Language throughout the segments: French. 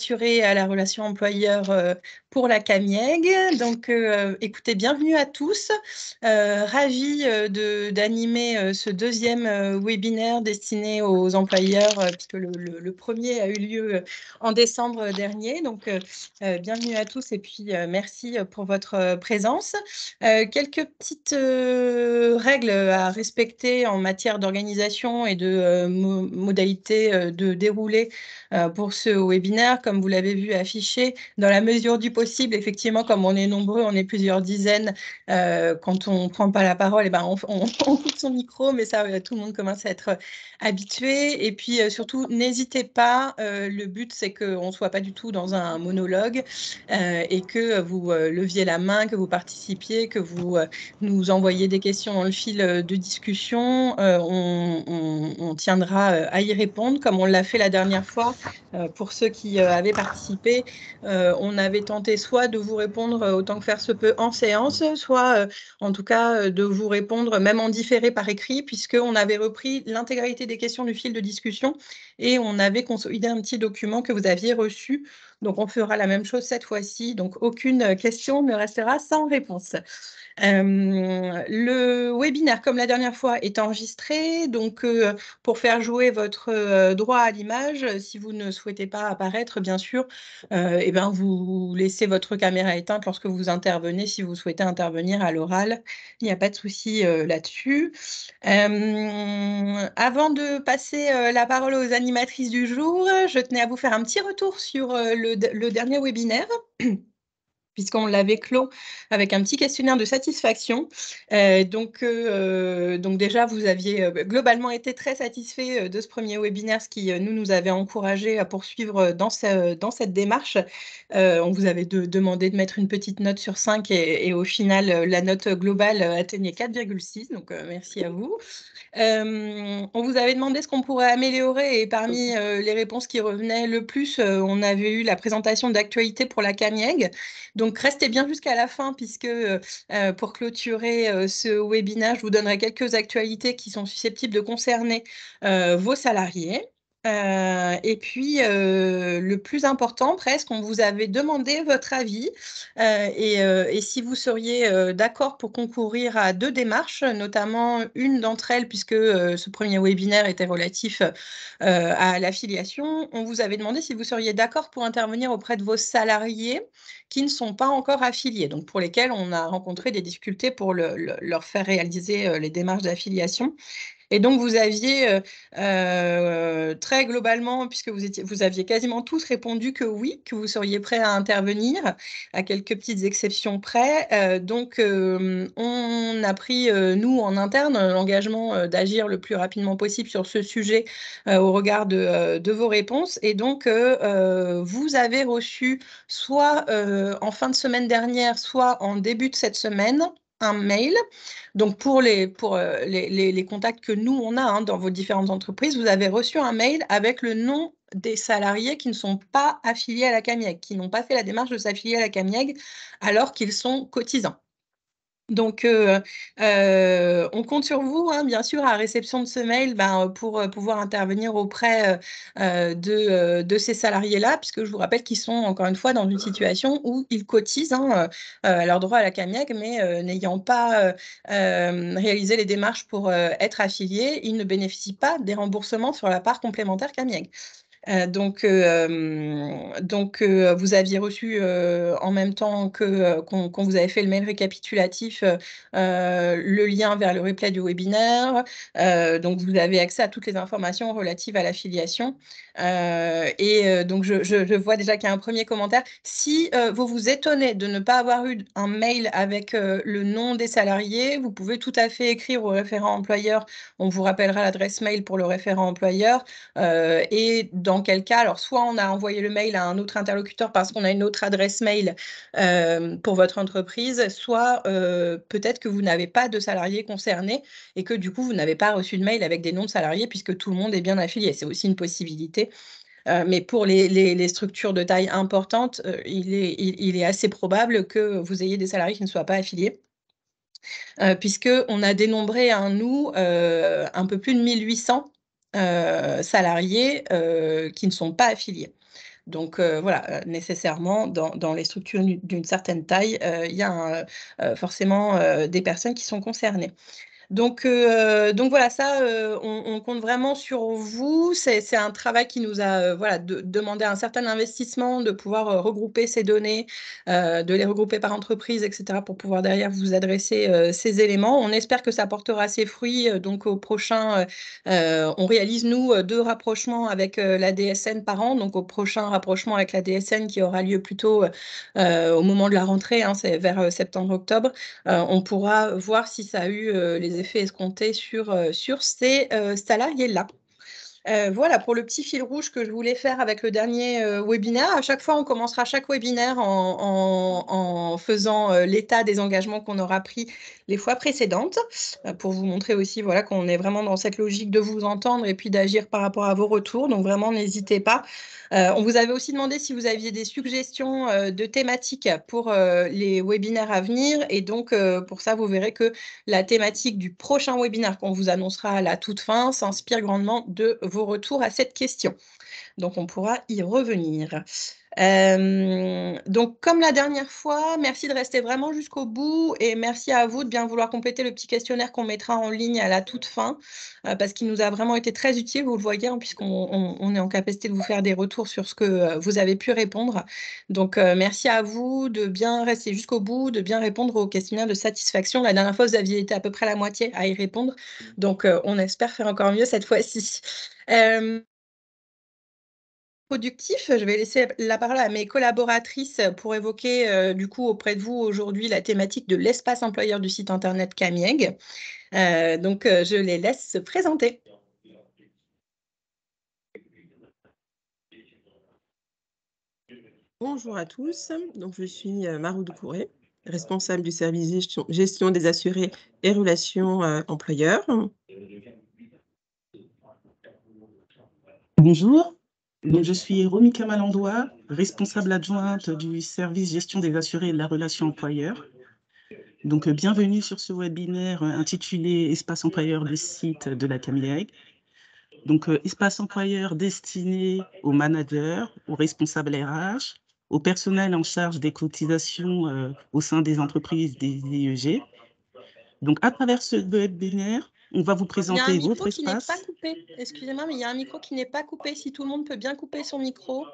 assurée à la relation employeur pour la CAMIEG. Donc, écoutez, bienvenue à tous. Ravie d'animer ce deuxième webinaire destiné aux employeurs, puisque le premier a eu lieu en décembre dernier. Donc, bienvenue à tous et puis merci pour votre présence. Quelques petites règles à respecter en matière d'organisation et de modalités de déroulé pour ce webinaire. Comme vous l'avez vu affiché, dans la mesure du possible, effectivement, comme on est nombreux, on est plusieurs dizaines, quand on ne prend pas la parole, eh ben on coupe son micro, mais ça, tout le monde commence à être habitué. Et puis surtout, n'hésitez pas, le but c'est qu'on ne soit pas du tout dans un monologue et que vous leviez la main, que vous participiez, que vous nous envoyiez des questions dans le fil de discussion. On tiendra à y répondre comme on l'a fait la dernière fois. Pour ceux qui avaient participé, on avait tenté soit de vous répondre autant que faire se peut en séance, soit en tout cas de vous répondre même en différé par écrit, puisqu'on avait repris l'intégralité des questions du fil de discussion et on avait consolidé un petit document que vous aviez reçu. Donc, on fera la même chose cette fois-ci. Donc, aucune question ne restera sans réponse. Le webinaire, comme la dernière fois, est enregistré. Donc, pour faire jouer votre droit à l'image, si vous ne souhaitez pas apparaître, bien sûr, eh ben, vous laissez votre caméra éteinte lorsque vous intervenez. Si vous souhaitez intervenir à l'oral, il n'y a pas de souci là-dessus. Avant de passer la parole aux animatrices du jour, je tenais à vous faire un petit retour sur le dernier webinaire. Puisqu'on l'avait clos avec un petit questionnaire de satisfaction. Donc déjà, vous aviez globalement été très satisfait de ce premier webinaire, ce qui nous avait encouragé à poursuivre dans cette démarche. On vous avait demandé de mettre une petite note sur 5 et au final, la note globale atteignait 4,6. Donc, merci à vous. On vous avait demandé ce qu'on pourrait améliorer et parmi les réponses qui revenaient le plus, on avait eu la présentation d'actualité pour la CAMIEG. Donc, restez bien jusqu'à la fin puisque pour clôturer ce webinaire, je vous donnerai quelques actualités qui sont susceptibles de concerner vos salariés. Et puis, le plus important, presque, on vous avait demandé votre avis et si vous seriez d'accord pour concourir à 2 démarches, notamment une d'entre elles, puisque ce premier webinaire était relatif à l'affiliation. On vous avait demandé si vous seriez d'accord pour intervenir auprès de vos salariés qui ne sont pas encore affiliés, donc pour lesquels on a rencontré des difficultés pour leur faire réaliser les démarches d'affiliation. Et donc, vous aviez très globalement, puisque vous aviez quasiment tous répondu que oui, que vous seriez prêts à intervenir, à quelques petites exceptions près. Donc, on a pris, nous, en interne, l'engagement d'agir le plus rapidement possible sur ce sujet au regard de vos réponses. Et donc, vous avez reçu, soit en fin de semaine dernière, soit en début de cette semaine, un mail. Donc, pour les contacts que nous, on a dans vos différentes entreprises, vous avez reçu un mail avec le nom des salariés qui ne sont pas affiliés à la CAMIEG, qui n'ont pas fait la démarche de s'affilier à la CAMIEG alors qu'ils sont cotisants. Donc, on compte sur vous, bien sûr, à la réception de ce mail, pour pouvoir intervenir auprès de ces salariés-là, puisque je vous rappelle qu'ils sont, encore une fois, dans une situation où ils cotisent à leur droit à la CAMIEG, mais n'ayant pas réalisé les démarches pour être affiliés, ils ne bénéficient pas des remboursements sur la part complémentaire CAMIEG. Donc, vous aviez reçu en même temps qu'on vous avait fait le mail récapitulatif, le lien vers le replay du webinaire. Donc, vous avez accès à toutes les informations relatives à l'affiliation. Donc, je vois déjà qu'il y a un premier commentaire. Si vous vous étonnez de ne pas avoir eu un mail avec le nom des salariés, vous pouvez tout à fait écrire au référent employeur. On vous rappellera l'adresse mail pour le référent employeur. Et dans quel cas, alors soit on a envoyé le mail à un autre interlocuteur parce qu'on a une autre adresse mail pour votre entreprise, soit peut-être que vous n'avez pas de salariés concernés et que du coup, vous n'avez pas reçu de mail avec des noms de salariés puisque tout le monde est bien affilié. C'est aussi une possibilité. Mais pour les structures de taille importante, il est assez probable que vous ayez des salariés qui ne soient pas affiliés. Puisqu'on a dénombré, nous, un peu plus de 1800 salariés qui ne sont pas affiliés. Donc voilà, nécessairement dans les structures d'une certaine taille, il y a forcément des personnes qui sont concernées. Donc voilà, ça, on compte vraiment sur vous. C'est un travail qui nous a, voilà, demandé un certain investissement de pouvoir, regrouper ces données, de les regrouper par entreprise et cetera pour pouvoir derrière vous adresser, ces éléments. On espère que ça portera ses fruits, donc au prochain, on réalise nous, 2 rapprochements avec, la DSN par an. Donc au prochain rapprochement avec la DSN qui aura lieu plutôt, au moment de la rentrée, hein, c'est vers, septembre-octobre. On pourra voir si ça a eu, les effets escomptés sur ces, salariés-là. Voilà pour le petit fil rouge que je voulais faire avec le dernier, webinaire. À chaque fois, on commencera chaque webinaire en faisant, l'état des engagements qu'on aura pris les fois précédentes, pour vous montrer aussi, voilà, qu'on est vraiment dans cette logique de vous entendre et puis d'agir par rapport à vos retours. Donc vraiment, n'hésitez pas. On vous avait aussi demandé si vous aviez des suggestions, de thématiques pour, les webinaires à venir et donc, pour ça, vous verrez que la thématique du prochain webinaire qu'on vous annoncera à la toute fin s'inspire grandement de vos retours à cette question. Donc on pourra y revenir. Donc comme la dernière fois, merci de rester vraiment jusqu'au bout et merci à vous de bien vouloir compléter le petit questionnaire qu'on mettra en ligne à la toute fin, parce qu'il nous a vraiment été très utile, vous le voyez, hein, puisqu'on est en capacité de vous faire des retours sur ce que, vous avez pu répondre. Donc merci à vous de bien rester jusqu'au bout, de bien répondre au questionnaire de satisfaction. La dernière fois, vous aviez été à peu près la moitié à y répondre, donc on espère faire encore mieux cette fois-ci. Hem Productif, je vais laisser la parole à mes collaboratrices pour évoquer, du coup, auprès de vous aujourd'hui la thématique de l'espace employeur du site internet Camieg. Donc je les laisse se présenter. Bonjour à tous, donc je suis Marou Doucouré, responsable du service gestion des assurés et relations employeurs. Bonjour, donc je suis Romika Malandois, responsable adjointe du service gestion des assurés et de la relation employeur. Donc bienvenue sur ce webinaire intitulé Espace employeur du site de la Camieg. Donc espace employeur destiné aux managers, aux responsables RH, au personnel en charge des cotisations au sein des entreprises des IEG. Donc à travers ce webinaire, on va vous Il y a un présenter votre micro qui n'est pas espace. coupé. Excusez-moi, mais il y a un micro qui n'est pas coupé. Si tout le monde peut bien couper son micro.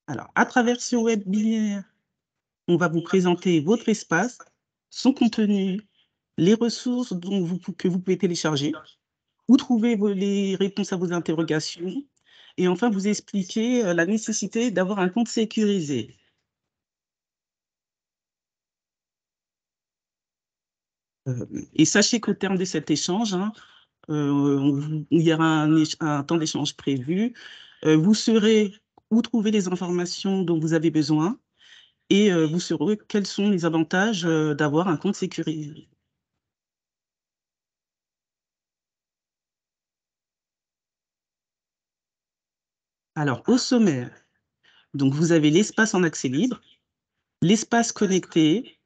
Alors, à travers ce webinaire, on va vous présenter votre espace, son contenu, les ressources que vous pouvez télécharger, où trouver les réponses à vos interrogations, et enfin vous expliquer la nécessité d'avoir un compte sécurisé. Et sachez qu'au terme de cet échange, hein, il y aura un temps d'échange prévu. Vous saurez où trouver les informations dont vous avez besoin et vous saurez quels sont les avantages d'avoir un compte sécurisé. Alors, au sommaire, donc vous avez l'espace en accès libre, l'espace connecté,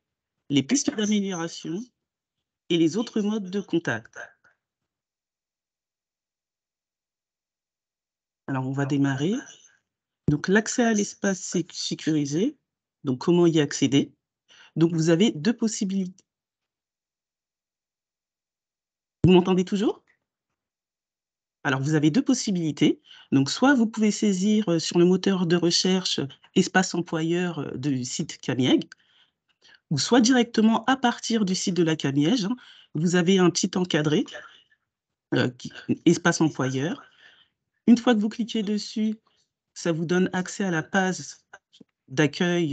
les pistes d'amélioration et les autres modes de contact. Alors, on va démarrer. Donc, l'accès à l'espace sécurisé. Donc, comment y accéder? Donc, vous avez deux possibilités. Vous m'entendez toujours? Alors, vous avez deux possibilités. Donc, soit vous pouvez saisir sur le moteur de recherche espace employeur du site Camieg, ou soit directement à partir du site de la Camieg, hein, vous avez un petit encadré, espace employeur. Une fois que vous cliquez dessus, ça vous donne accès à la page d'accueil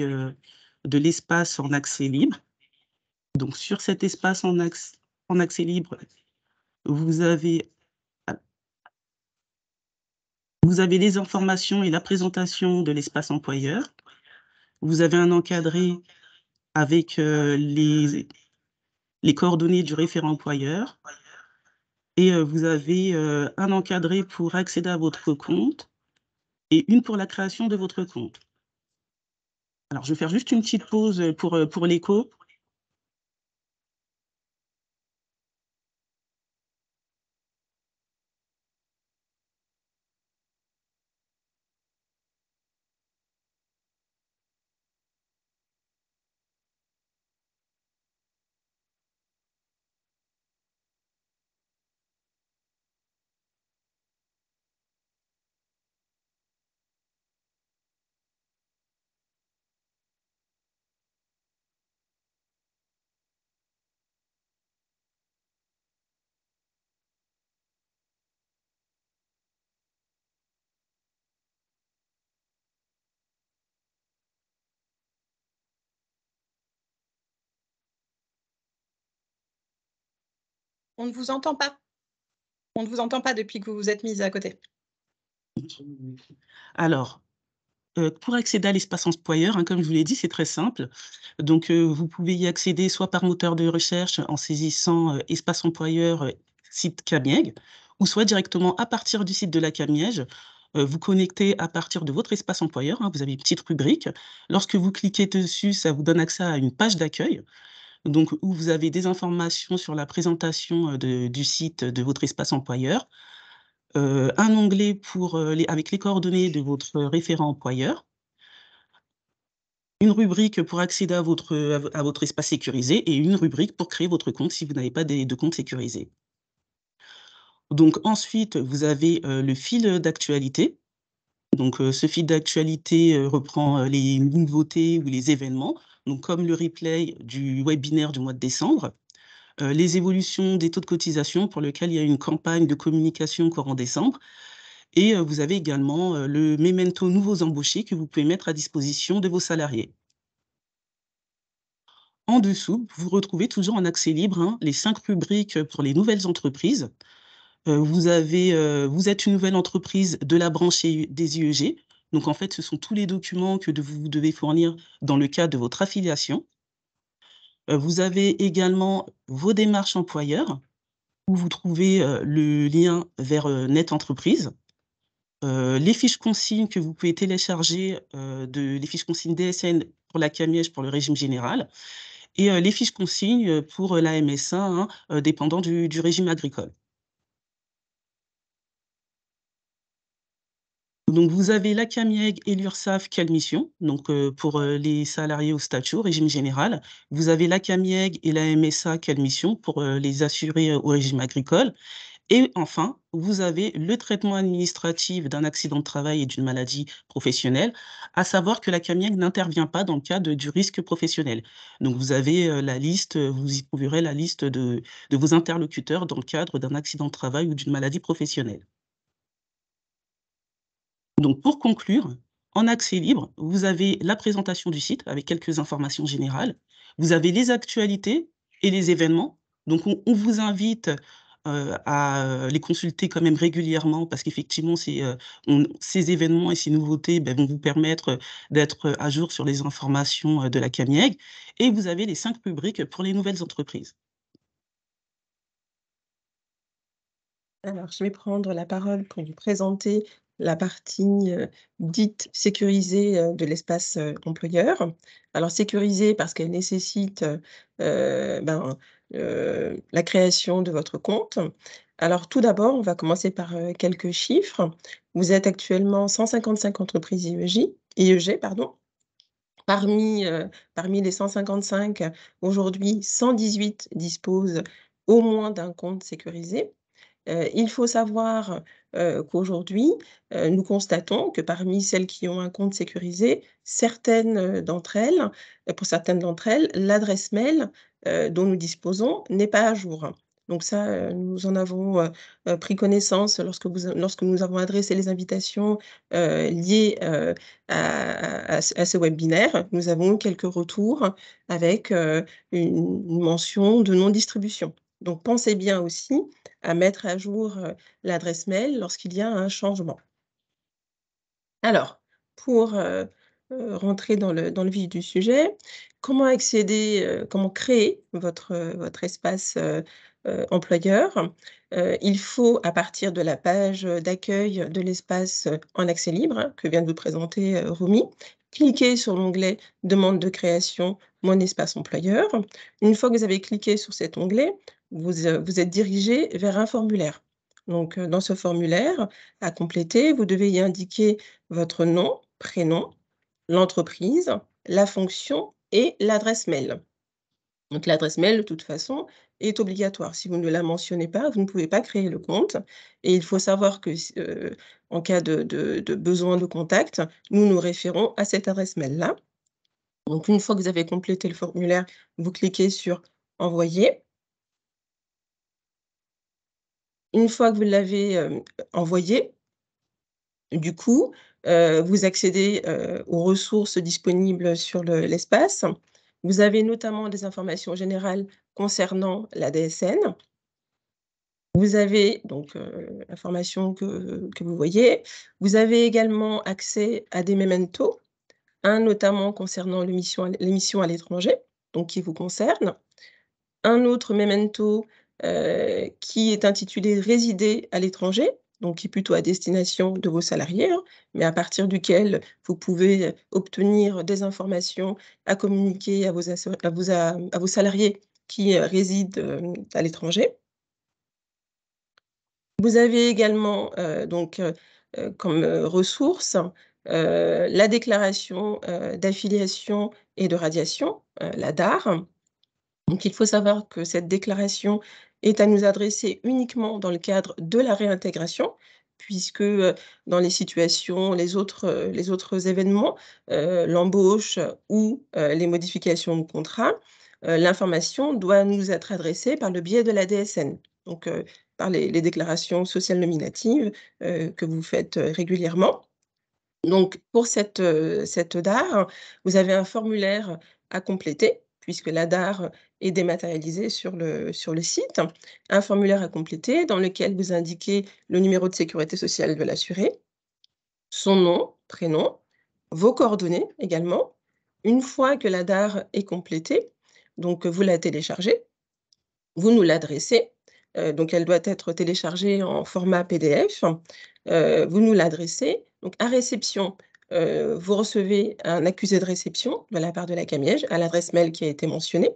de l'espace en accès libre. Donc, sur cet espace en accès libre, vous avez les informations et la présentation de l'espace employeur. Vous avez un encadré avec les coordonnées du référent employeur et vous avez un encadré pour accéder à votre compte et une pour la création de votre compte. Alors, je vais faire juste une petite pause pour l'écho. On ne vous entend pas. On ne vous entend pas depuis que vous vous êtes mise à côté. Alors, pour accéder à l'espace employeur, hein, comme je vous l'ai dit, c'est très simple. Donc, vous pouvez y accéder soit par moteur de recherche en saisissant espace employeur site CAMIEG, ou soit directement à partir du site de la CAMIEG, vous connectez à partir de votre espace employeur, hein, vous avez une petite rubrique. Lorsque vous cliquez dessus, ça vous donne accès à une page d'accueil, donc où vous avez des informations sur la présentation du site de votre espace employeur, un onglet pour, avec les coordonnées de votre référent employeur, une rubrique pour accéder à votre espace sécurisé et une rubrique pour créer votre compte si vous n'avez pas de compte sécurisé. Donc ensuite, vous avez, le fil d'actualité. Donc ce fil d'actualité, reprend, les nouveautés ou les événements, donc comme le replay du webinaire du mois de décembre, les évolutions des taux de cotisation pour lequel il y a une campagne de communication courant décembre et vous avez également, le memento nouveaux embauchés que vous pouvez mettre à disposition de vos salariés. En dessous, vous retrouvez toujours en accès libre, hein, les 5 rubriques pour les nouvelles entreprises. Vous êtes une nouvelle entreprise de la branche des IEG. Donc en fait, ce sont tous les documents que vous devez fournir dans le cadre de votre affiliation. Vous avez également vos démarches employeurs, où vous trouvez, le lien vers, Net Entreprise. Les fiches consignes que vous pouvez télécharger, les fiches consignes DSN pour la CAMIEG pour le régime général et les fiches consignes, pour la MSA, hein, dépendant du régime agricole. Donc vous avez la CAMIEG et l'URSSAF quelle mission, donc pour, les salariés au statut, au régime général. Vous avez la CAMIEG et la MSA quelle mission pour, les assurés, au régime agricole. Et enfin, vous avez le traitement administratif d'un accident de travail et d'une maladie professionnelle, à savoir que la CAMIEG n'intervient pas dans le cadre du risque professionnel. Donc vous avez, la liste, vous y trouverez la liste de vos interlocuteurs dans le cadre d'un accident de travail ou d'une maladie professionnelle. Donc pour conclure, en accès libre, vous avez la présentation du site avec quelques informations générales. Vous avez les actualités et les événements. Donc on vous invite, à, les consulter quand même régulièrement parce qu'effectivement ces événements et ces nouveautés, vont vous permettre, d'être, à jour sur les informations, de la CAMIEG et vous avez les 5 rubriques pour les nouvelles entreprises. Alors, je vais prendre la parole pour vous présenter la partie, dite sécurisée, de l'espace, employeur. Alors sécurisée parce qu'elle nécessite, ben, la création de votre compte. Alors tout d'abord, on va commencer par, quelques chiffres. Vous êtes actuellement 155 entreprises IEG, pardon. Parmi les 155, aujourd'hui 118 disposent au moins d'un compte sécurisé. Il faut savoir, qu'aujourd'hui, nous constatons que parmi celles qui ont un compte sécurisé, pour certaines d'entre elles, l'adresse mail, dont nous disposons n'est pas à jour. Donc ça, nous en avons, pris connaissance lorsque nous avons adressé les invitations, liées, à ce webinaire. Nous avons eu quelques retours avec, une mention de non-distribution. Donc pensez bien aussi à mettre à jour, l'adresse mail lorsqu'il y a un changement. Alors, pour, rentrer dans le vif du sujet, comment créer votre espace, employeur? Il faut, à partir de la page, d'accueil de l'espace, en accès libre, hein, que vient de vous présenter, Romy, cliquer sur l'onglet «Demande de création, mon espace employeur». Une fois que vous avez cliqué sur cet onglet, vous êtes dirigé vers un formulaire. Donc, dans ce formulaire à compléter, vous devez y indiquer votre nom, prénom, l'entreprise, la fonction et l'adresse mail. Donc l'adresse mail, de toute façon, est obligatoire. Si vous ne la mentionnez pas, vous ne pouvez pas créer le compte et il faut savoir que en cas de besoin de contact, nous nous référons à cette adresse mail-là. Donc une fois que vous avez complété le formulaire, vous cliquez sur «Envoyer». Une fois que vous l'avez, envoyé, du coup, vous accédez, aux ressources disponibles sur l'espace. Vous avez notamment des informations générales concernant la DSN. Vous avez donc l'information que vous voyez. Vous avez également accès à des mementos, un notamment concernant l'émission à l'étranger, donc qui vous concerne. Un autre memento, qui est intitulé «Résider à l'étranger», donc qui est plutôt à destination de vos salariés, hein, mais à partir duquel vous pouvez, obtenir des informations à communiquer à vos salariés qui, résident, à l'étranger. Vous avez également, comme, ressources, la déclaration, d'affiliation et de radiation, la DAR. Donc il faut savoir que cette déclaration est à nous adresser uniquement dans le cadre de la réintégration, puisque, dans les situations, les autres événements, l'embauche ou, les modifications de contrat, l'information doit nous être adressée par le biais de la DSN. Donc, par les déclarations sociales nominatives, que vous faites, régulièrement. Donc pour cette DAR, vous avez un formulaire à compléter, puisque la DAR est dématérialisée sur le site. Un formulaire à compléter dans lequel vous indiquez le numéro de sécurité sociale de l'assuré, son nom, prénom, vos coordonnées également. Une fois que la DAR est complétée, donc vous la téléchargez, vous nous l'adressez, donc elle doit être téléchargée en format PDF. Vous nous l'adressez, donc à réception, vous recevez un accusé de réception de la part de la CAMIEG à l'adresse mail qui a été mentionnée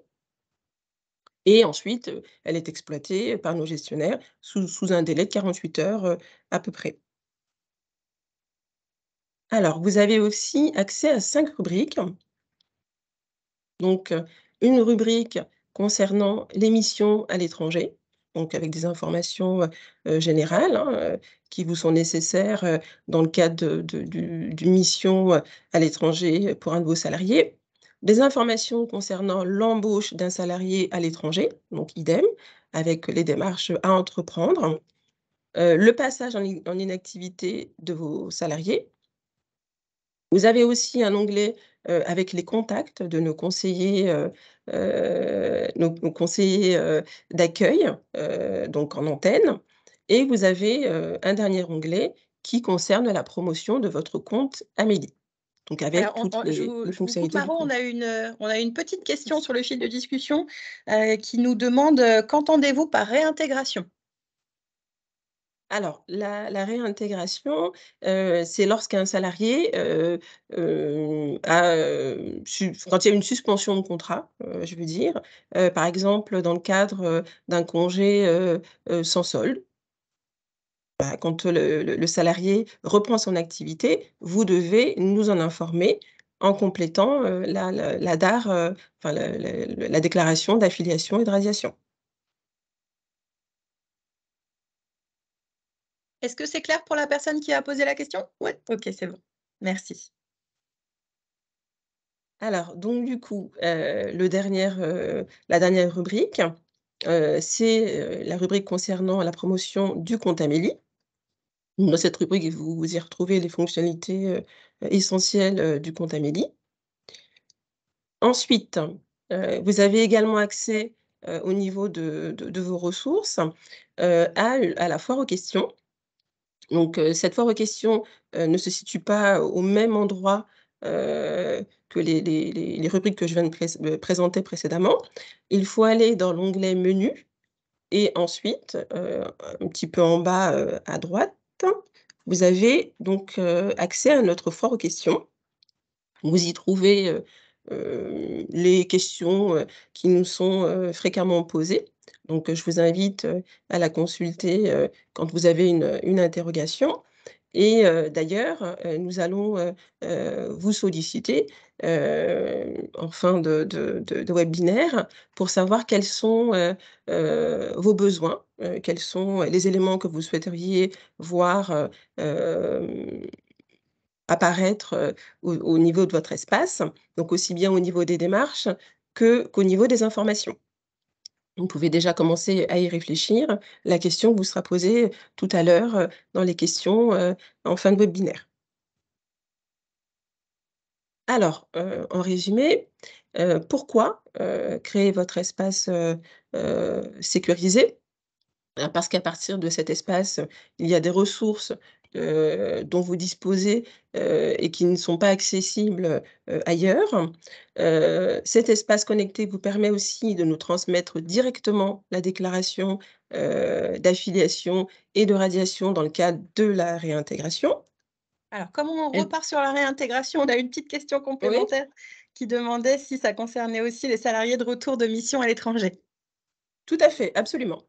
et ensuite, elle est exploitée par nos gestionnaires sous un délai de 48 heures, à peu près. Alors, vous avez aussi accès à 5 rubriques. Donc, une rubrique concernant les missions à l'étranger, donc avec des informations, générales, hein, qui vous sont nécessaires, dans le cadre d'une mission, à l'étranger pour un de vos salariés. Des informations concernant l'embauche d'un salarié à l'étranger, donc idem, avec les démarches à entreprendre. Le passage en inactivité de vos salariés. Vous avez aussi un onglet, avec les contacts de nos conseillers, nos conseillers, d'accueil, donc en antenne et vous avez, un dernier onglet qui concerne la promotion de votre compte Amélie, donc avec Alors toutes les je vous coupe fonctionnalités du Maro, compte. on a une petite question sur le fil de discussion, qui nous demande, qu'entendez-vous par réintégration? Alors, la réintégration, c'est lorsqu'un salarié, a, quand il y a une suspension de contrat, je veux dire, par exemple, dans le cadre, d'un congé, sans solde. Bah, quand le salarié reprend son activité, vous devez nous en informer en complétant, la DAR, enfin la déclaration d'affiliation et de radiation. Est-ce que c'est clair pour la personne qui a posé la question? Ouais, OK, c'est bon. Merci. Alors donc du coup, la dernière rubrique, c'est, la rubrique concernant la promotion du compte Amélie. Dans cette rubrique, vous y retrouvez les fonctionnalités, essentielles, du compte Amélie. Ensuite, vous avez également accès, au niveau de vos ressources, à la foire aux questions. Donc, cette foire aux questions, ne se situe pas au même endroit, que les rubriques que je viens de présenter précédemment. Il faut aller dans l'onglet Menu et ensuite, un petit peu en bas, à droite, vous avez donc, accès à notre foire aux questions. Vous y trouvez, les questions, qui nous sont, fréquemment posées. Donc, je vous invite, à la consulter, quand vous avez une interrogation et d'ailleurs, nous allons, vous solliciter, en fin de webinaire pour savoir quels sont, vos besoins, quels sont les éléments que vous souhaiteriez voir, apparaître, au niveau de votre espace, donc aussi bien au niveau des démarches qu'au niveau des informations. Vous pouvez déjà commencer à y réfléchir. La question vous sera posée tout à l'heure, dans les questions, en fin de webinaire. Alors, en résumé, pourquoi, créer votre espace, sécurisé? Parce qu'à partir de cet espace, il y a des ressources, dont vous disposez, et qui ne sont pas accessibles, ailleurs. Cet espace connecté vous permet aussi de nous transmettre directement la déclaration, d'affiliation et de radiation dans le cadre de la réintégration. Alors, comme on Et repart sur la réintégration, on a une petite question oui, complémentaire qui demandait si ça concernait aussi les salariés de retour de mission à l'étranger. tout à fait, absolument.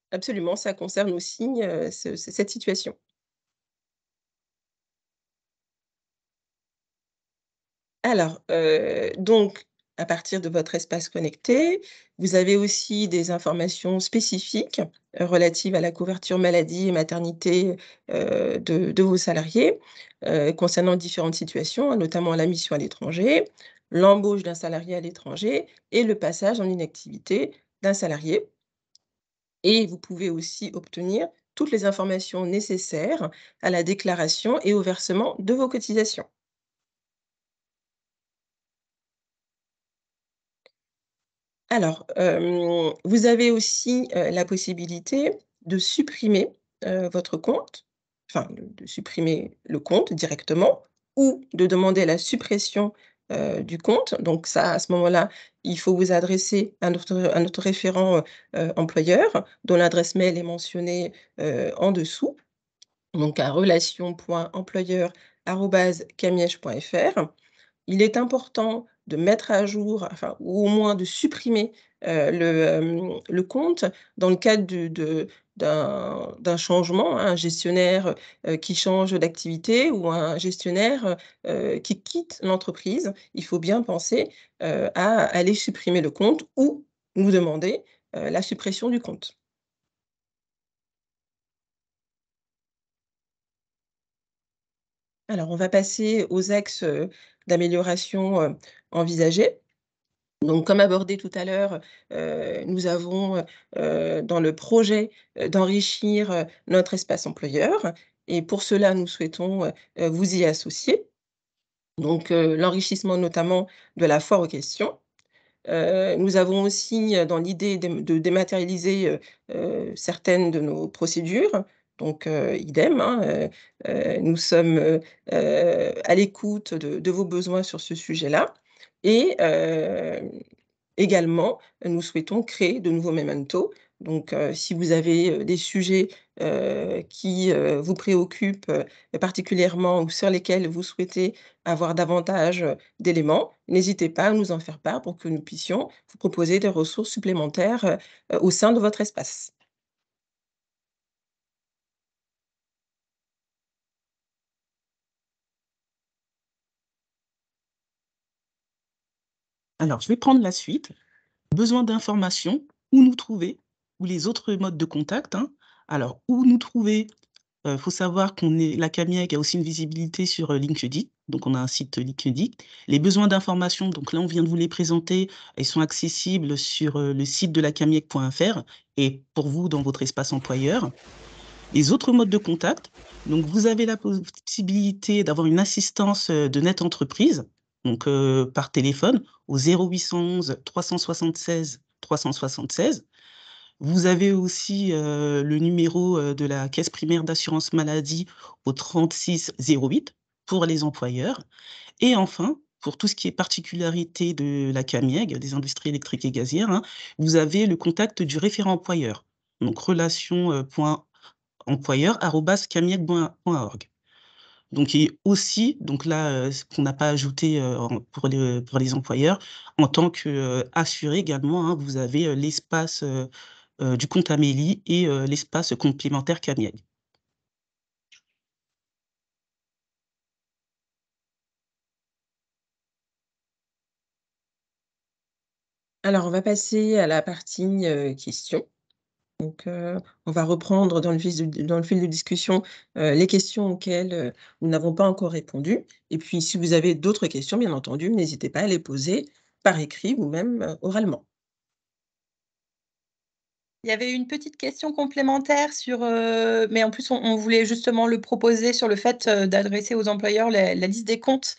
Absolument, ça concerne aussi, cette situation. Alors, donc à partir de votre espace connecté, vous avez aussi des informations spécifiques, relatives à la couverture maladie et maternité, de vos salariés, concernant différentes situations, hein, notamment la mission à l'étranger, l'embauche d'un salarié à l'étranger et le passage en inactivité d'un salarié. Et vous pouvez aussi obtenir toutes les informations nécessaires à la déclaration et au versement de vos cotisations. Alors, vous avez aussi, la possibilité de supprimer, votre compte, enfin de supprimer le compte directement ou de demander la suppression, du compte. Donc ça, à ce moment-là, il faut vous adresser à notre référent, employeur, dont l'adresse mail est mentionnée, en dessous, donc à relation.employeur@camiege.fr. Il est important de mettre à jour, enfin, ou au moins de supprimer, le compte dans le cadre d'un changement, hein, un gestionnaire, qui change d'activité ou un gestionnaire, qui quitte l'entreprise. Il faut bien penser, à aller supprimer le compte ou nous demander, la suppression du compte. Alors on va passer aux axes, d'amélioration, envisagés. Donc comme abordé tout à l'heure, nous avons, dans le projet, d'enrichir, notre espace employeur et pour cela, nous souhaitons, vous y associer. Donc, l'enrichissement notamment de la foire aux questions. Nous avons aussi, dans l'idée de dématérialiser, certaines de nos procédures. Donc, idem, hein, nous sommes, à l'écoute de vos besoins sur ce sujet-là et également, nous souhaitons créer de nouveaux mementos. Donc, si vous avez, des sujets, qui, vous préoccupent, particulièrement ou sur lesquels vous souhaitez avoir davantage, d'éléments, n'hésitez pas à nous en faire part pour que nous puissions vous proposer des ressources supplémentaires, au sein de votre espace. Alors, je vais prendre la suite. Besoin d'informations, où nous trouver, ou les autres modes de contact, hein. Alors, où nous trouver? Faut savoir qu'on est la CAMIEG a aussi une visibilité sur, LinkedIn, donc on a un site LinkedIn. Les besoins d'informations, donc là, on vient de vous les présenter, ils sont accessibles sur, le site de la camieg.fr et pour vous, dans votre espace employeur. Les autres modes de contact, donc vous avez la possibilité d'avoir une assistance, de Net Entreprise, donc par téléphone au 0811 376 376. Vous avez aussi, le numéro, de la caisse primaire d'assurance maladie au 36 08 pour les employeurs et enfin, pour tout ce qui est particularité de la CAMIEG, des industries électriques et gazières, hein, vous avez le contact du référent employeur, donc relation, point employeur@camieg.org. Donc et aussi, donc là, ce qu'on n'a pas ajouté, pour les employeurs, en tant qu'assuré également, hein, vous avez, l'espace, du compte Amélie et l'espace complémentaire Camieg. Alors on va passer à la partie, questions. Donc, on va reprendre dans le fil de discussion, les questions auxquelles, nous n'avons pas encore répondu et puis si vous avez d'autres questions, bien entendu, n'hésitez pas à les poser par écrit ou même, oralement. Il y avait une petite question complémentaire sur, mais en plus on voulait justement le proposer sur le fait, d'adresser aux employeurs la liste des comptes,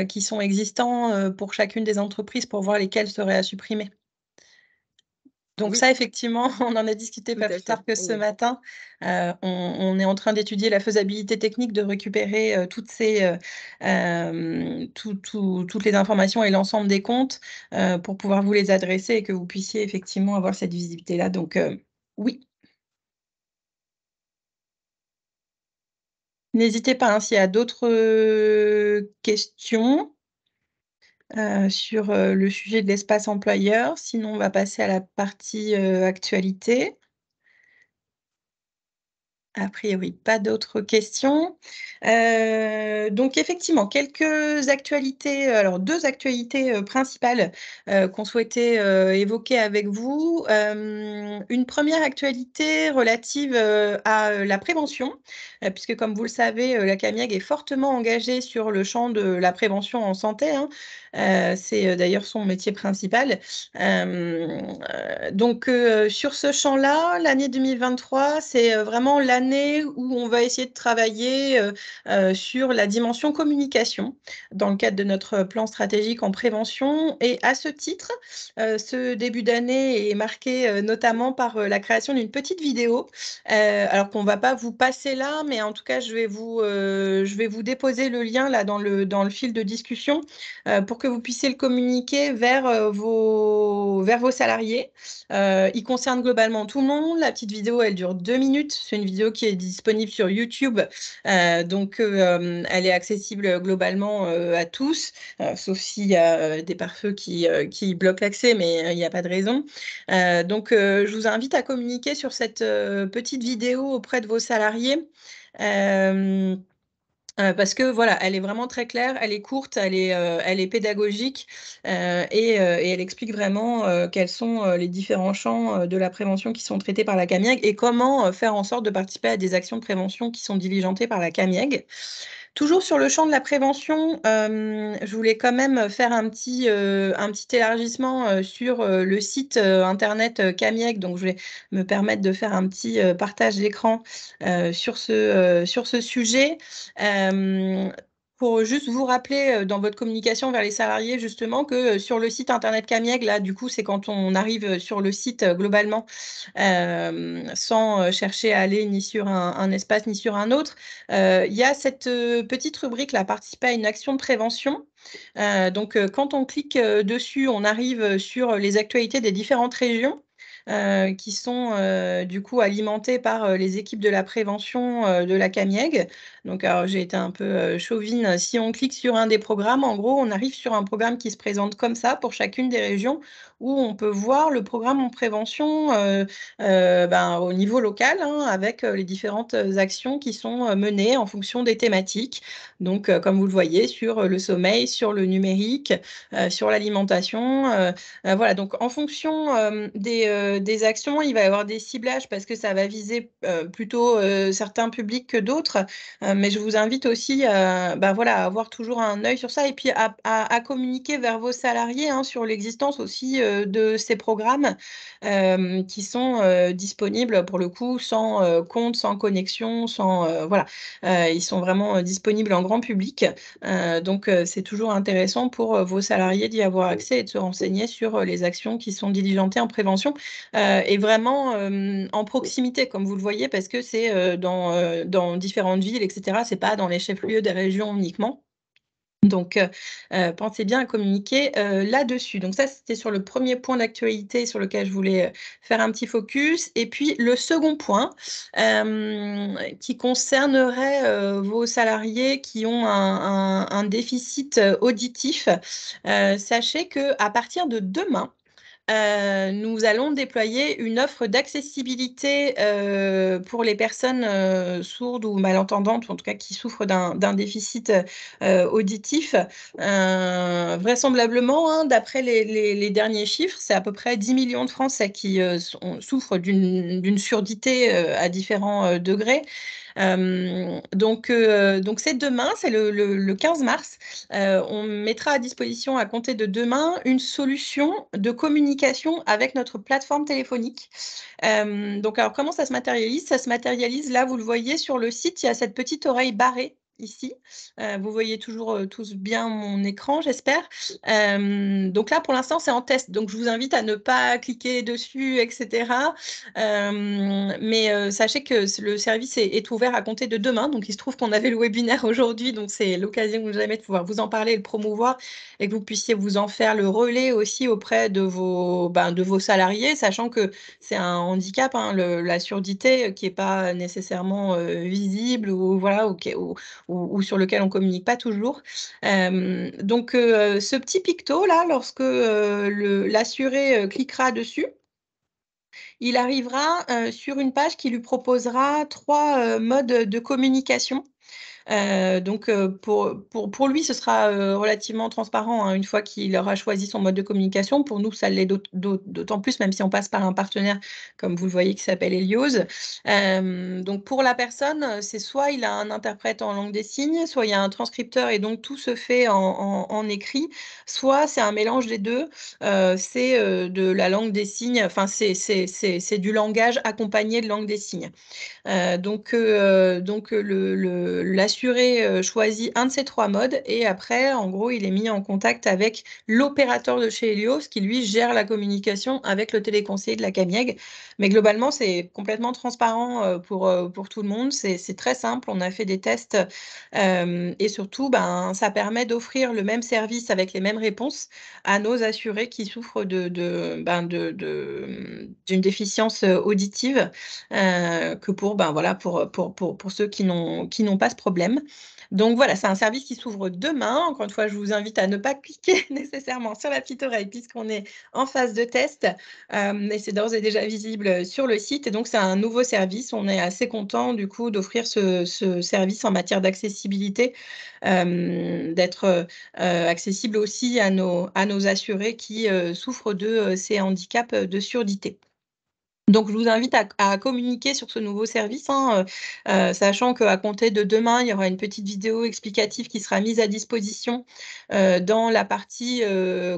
qui sont existants, pour chacune des entreprises pour voir lesquels seraient à supprimer. Donc Oui, ça, effectivement, on en a discuté tout pas à plus fait, tard que ce oui. matin. On est en train d'étudier la faisabilité technique de récupérer toutes les informations et l'ensemble des comptes pour pouvoir vous les adresser et que vous puissiez effectivement avoir cette visibilité-là. Donc oui, n'hésitez pas, hein, s'il y a d'autres questions sur le sujet de l'espace employeur. Sinon, on va passer à la partie actualité. A priori, pas d'autres questions. Donc effectivement, quelques actualités, alors 2 actualités, principales, qu'on souhaitait, évoquer avec vous. Une première actualité relative, à, la prévention, puisque comme vous le savez, la CAMIEG est fortement engagée sur le champ de la prévention en santé, hein. C'est, d'ailleurs son métier principal. Donc sur ce champ-là, l'année 2023, c'est, vraiment l'année où on va essayer de travailler, sur la dimension communication dans le cadre de notre plan stratégique en prévention et à ce titre, ce début d'année est marqué, notamment par, la création d'une petite vidéo, alors qu'on va pas vous passer là, mais en tout cas je vais vous déposer le lien là dans le fil de discussion, pour que vous puissiez le communiquer vers vos salariés. Il concerne globalement tout le monde. La petite vidéo, elle dure 2 minutes. C'est une vidéo qui est disponible sur YouTube. Donc, elle est accessible globalement à tous, sauf s'il y a des pare-feux qui bloquent l'accès, mais il n'y a pas de raison. Donc, je vous invite à communiquer sur cette petite vidéo auprès de vos salariés. Parce que voilà, elle est vraiment très claire, elle est courte, elle est pédagogique, et elle explique vraiment, quels sont, les différents champs, de la prévention qui sont traités par la CAMIEG et comment, faire en sorte de participer à des actions de prévention qui sont diligentées par la CAMIEG. Toujours sur le champ de la prévention, je voulais quand même faire un petit élargissement, sur, le site, internet, CAMIEG. Donc je vais me permettre de faire un petit, partage d'écran, sur ce sujet. Hem, pour juste vous rappeler, dans votre communication vers les salariés justement que, sur le site internet CAMIEG, là, du coup, c'est quand on arrive, sur le site, globalement, sans, chercher à aller ni sur un espace ni sur un autre. Il y a cette, petite rubrique là, participer à une action de prévention. Donc, quand on clique, dessus, on arrive, sur les actualités des différentes régions, qui sont, du coup alimentées par, les équipes de la prévention, de la CAMIEG. Donc alors j'ai été un peu, chauvine, si on clique sur un des programmes, en gros, on arrive sur un programme qui se présente comme ça pour chacune des régions où on peut voir le programme en prévention, ben, au niveau local, hein, avec, les différentes, actions qui sont, menées en fonction des thématiques. Donc, comme vous le voyez sur, le sommeil, sur le numérique, sur l'alimentation, voilà, donc en fonction, des actions, il va y avoir des ciblages parce que ça va viser, plutôt, certains publics que d'autres. Mais je vous invite aussi, bah, voilà, à avoir toujours un œil sur ça et puis à communiquer vers vos salariés, hein, sur l'existence aussi, de ces programmes, qui sont, disponibles pour le coup sans, compte, sans connexion, sans, voilà. Ils sont vraiment, disponibles en grand public, donc c'est toujours intéressant pour, vos salariés d'y avoir accès et de se renseigner sur, les actions qui sont diligentées en prévention, et vraiment, en proximité comme vous le voyez parce que c'est, dans différentes villes et cetera. C'est pas dans les chefs-lieux des régions uniquement. Donc, pensez bien à communiquer, là-dessus. Donc ça, c'était sur le premier point d'actualité sur lequel je voulais, faire un petit focus et puis le second point, qui concernerait, vos salariés qui ont un déficit, auditif. Sachez qu'à partir de demain, nous allons déployer une offre d'accessibilité, pour les personnes, sourdes ou malentendantes ou en tout cas qui souffrent d'un déficit, auditif. Vraisemblablement, hein, d'après les derniers chiffres, c'est à peu près 10 millions de Français qui, souffrent d'une surdité, à différents, degrés. Donc c'est demain, c'est le 15 mars. On mettra à disposition à compter de demain une solution de communication avec notre plateforme téléphonique. Donc alors comment ça se matérialise? Ça se matérialise là, vous le voyez sur le site, il y a cette petite oreille barrée ici. Vous voyez toujours tous bien mon écran, j'espère. Donc là, pour l'instant, c'est en test. Donc, je vous invite à ne pas cliquer dessus, etc. Mais sachez que le service est ouvert à compter de demain. Donc, il se trouve qu'on avait le webinaire aujourd'hui. Donc, c'est l'occasion que jamais de pouvoir vous en parler et le promouvoir et que vous puissiez vous en faire le relais aussi auprès de vos salariés, sachant que c'est un handicap, hein, la surdité qui n'est pas nécessairement visible ou, voilà, ou sur lequel on communique pas toujours. Donc, ce petit picto là, lorsque l'assuré cliquera dessus, il arrivera sur une page qui lui proposera 3 modes de communication. Donc, pour lui, ce sera relativement transparent, hein, une fois qu'il aura choisi son mode de communication. Pour nous, ça l'est d'autant plus, même si on passe par un partenaire, comme vous le voyez, qui s'appelle Helios. Donc, pour la personne, c'est soit il a un interprète en langue des signes, soit il y a un transcripteur et donc tout se fait en écrit, soit c'est un mélange des deux. C'est de la langue des signes, enfin, c'est du langage accompagné de langue des signes. Donc, l'assuré choisit un de ces 3 modes et après, en gros, il est mis en contact avec l'opérateur de chez Helios qui, lui, gère la communication avec le téléconseiller de la CAMIEG. Mais globalement, c'est complètement transparent pour tout le monde. C'est très simple. On a fait des tests et surtout, ça permet d'offrir le même service avec les mêmes réponses à nos assurés qui souffrent d'une déficience auditive que pour ceux qui n'ont pas ce problème. Donc voilà, c'est un service qui s'ouvre demain. Encore une fois, je vous invite à ne pas cliquer nécessairement sur la petite oreille puisqu'on est en phase de test. Mais c'est d'ores et déjà visible sur le site. Et donc, c'est un nouveau service. On est assez content du coup d'offrir ce service en matière d'accessibilité, d'être accessible aussi à nos assurés qui souffrent de ces handicaps de surdité. Donc, je vous invite à communiquer sur ce nouveau service, hein, sachant qu'à compter de demain, il y aura une petite vidéo explicative qui sera mise à disposition dans la partie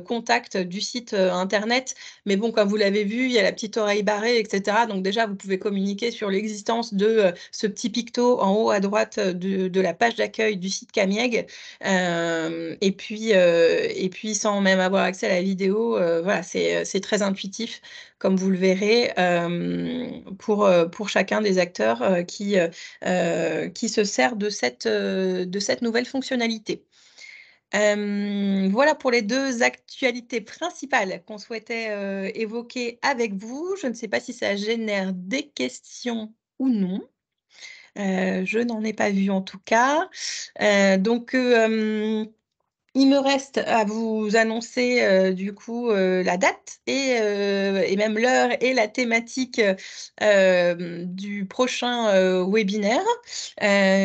contact du site internet. Mais bon, comme vous l'avez vu, il y a la petite oreille barrée, etc. Donc déjà, vous pouvez communiquer sur l'existence de ce petit picto en haut à droite de la page d'accueil du site CAMIEG. Et puis, sans même avoir accès à la vidéo, voilà, c'est très intuitif, comme vous le verrez, pour chacun des acteurs qui se sert de cette nouvelle fonctionnalité. Voilà pour les 2 actualités principales qu'on souhaitait évoquer avec vous. Je ne sais pas si ça génère des questions ou non. Je n'en ai pas vu en tout cas. Donc, il me reste à vous annoncer du coup la date et même l'heure et la thématique du prochain webinaire.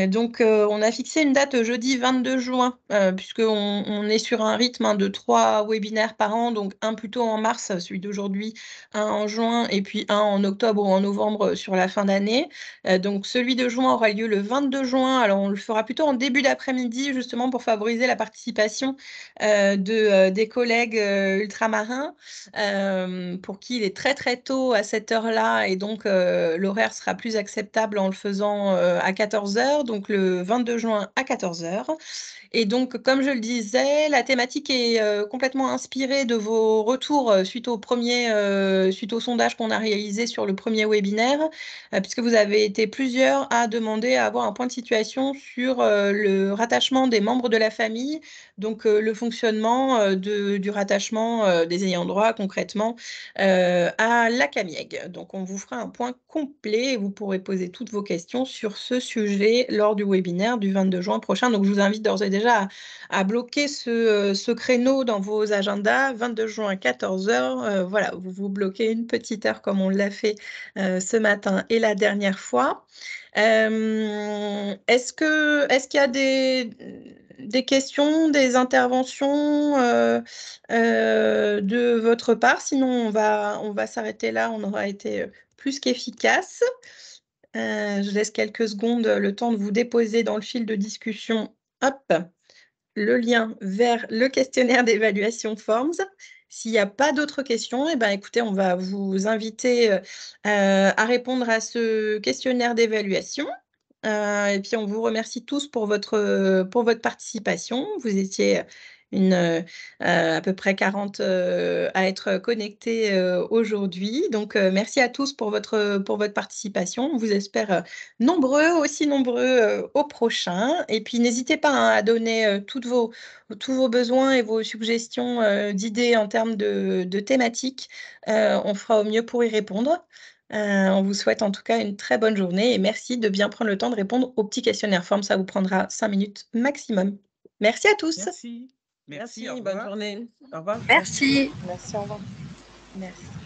Donc, on a fixé une date jeudi 22 juin, puisqu'on est sur un rythme, hein, de 3 webinaires par an, donc un plutôt en mars, celui d'aujourd'hui, un en juin et puis un en octobre ou en novembre sur la fin d'année. Donc, celui de juin aura lieu le 22 juin. Alors, on le fera plutôt en début d'après-midi, justement pour favoriser la participation des collègues ultramarins, pour qui il est très très tôt à cette heure-là et donc l'horaire sera plus acceptable en le faisant à 14h, donc le 22 juin à 14h. Et donc, comme je le disais, la thématique est complètement inspirée de vos retours suite au sondage qu'on a réalisé sur le premier webinaire, puisque vous avez été plusieurs à demander à avoir un point de situation sur le rattachement des membres de la famille, donc le fonctionnement du rattachement des ayants droit concrètement à la CAMIEG. Donc, on vous fera un point complet et vous pourrez poser toutes vos questions sur ce sujet lors du webinaire du 22 juin prochain. Donc, je vous invite d'ores et déjà à bloquer ce créneau dans vos agendas, 22 juin à 14h. Voilà, vous vous bloquez une petite heure comme on l'a fait ce matin et la dernière fois. Est-ce qu'il y a des questions, des interventions de votre part? Sinon, on va s'arrêter là. On aura été plus qu'efficace. Je laisse quelques secondes le temps de vous déposer dans le fil de discussion. Hop, le lien vers le questionnaire d'évaluation Forms. S'il n'y a pas d'autres questions, eh ben, écoutez, on va vous inviter à répondre à ce questionnaire d'évaluation. Et puis on vous remercie tous pour votre participation. Vous étiez à peu près 40 à être connectés aujourd'hui. Donc merci à tous pour votre participation. On vous espère aussi nombreux au prochain. Et puis n'hésitez pas, hein, à donner tous vos besoins et vos suggestions d'idées en termes de thématiques. On fera au mieux pour y répondre. On vous souhaite en tout cas une très bonne journée et merci de bien prendre le temps de répondre au petit questionnaire forme. Ça vous prendra 5 minutes maximum. Merci à tous. Merci. Merci, Au bonne revoir. journée. Au revoir. Merci. Merci, au revoir. Merci.